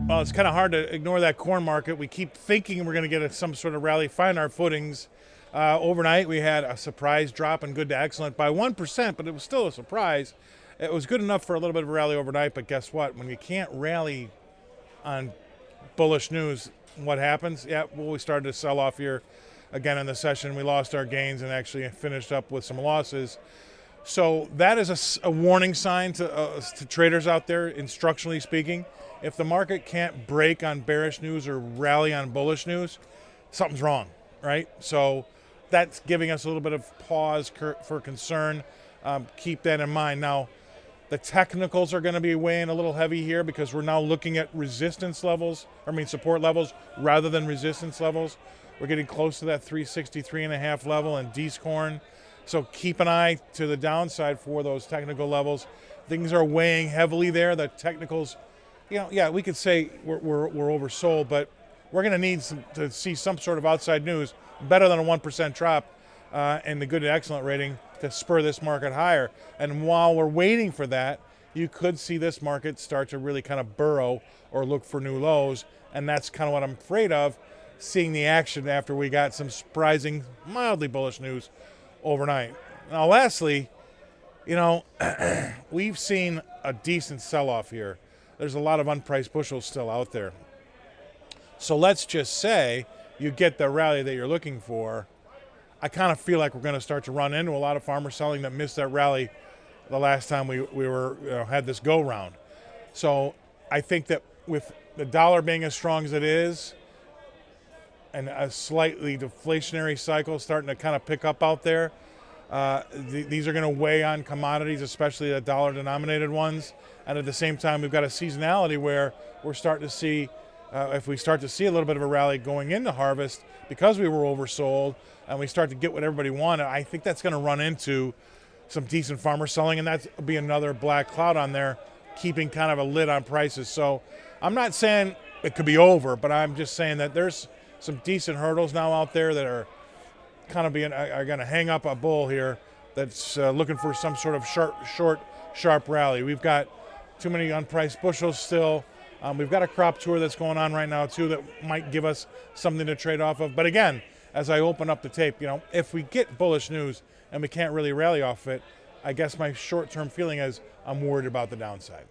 Well, it's kind of hard to ignore that corn market. We keep thinking we're going to get some sort of rally, find our footings. Overnight, we had a surprise drop in good to excellent by 1%, but it was still a surprise. It was good enough for a little bit of a rally overnight, but guess what? When you can't rally on bullish news, what happens? Yeah, well, we started to sell off here again in the session. We lost our gains and actually finished up with some losses. So that is a warning sign to traders out there, instructionally speaking. If the market can't break on bearish news or rally on bullish news, something's wrong, right? So that's giving us a little bit of pause for concern. Keep that in mind. Now, the technicals are going to be weighing a little heavy here because we're now looking at support levels rather than resistance levels. We're getting close to that 363.5 level and D-scorn. So keep an eye to the downside for those technical levels. Things are weighing heavily there. The technicals, we could say we're oversold, but we're going to need to see some sort of outside news better than a 1% drop in the good and excellent rating to spur this market higher. And while we're waiting for that, you could see this market start to really kind of burrow or look for new lows. And that's kind of what I'm afraid of, seeing the action after we got some surprising, mildly bullish news overnight. Now, lastly, we've seen a decent sell-off here. There's a lot of unpriced bushels still out there. So let's just say you get the rally that you're looking for. I kind of feel like we're going to start to run into a lot of farmers selling that missed that rally the last time we had this go round. So I think that with the dollar being as strong as it is and a slightly deflationary cycle starting to kind of pick up out there, these are going to weigh on commodities, especially the dollar-denominated ones. And at the same time, we've got a seasonality where we're starting to see, if we start to see a little bit of a rally going into harvest because we were oversold and we start to get what everybody wanted, I think that's going to run into some decent farmer selling, and that'll be another black cloud on there, keeping kind of a lid on prices. So I'm not saying it could be over, but I'm just saying that there's some decent hurdles now out there that are kind of are going to hang up a bull here that's looking for some sort of sharp rally. We've got too many unpriced bushels still. We've got a crop tour that's going on right now too that might give us something to trade off of. But again, as I open up the tape, if we get bullish news and we can't really rally off it, I guess my short-term feeling is I'm worried about the downside.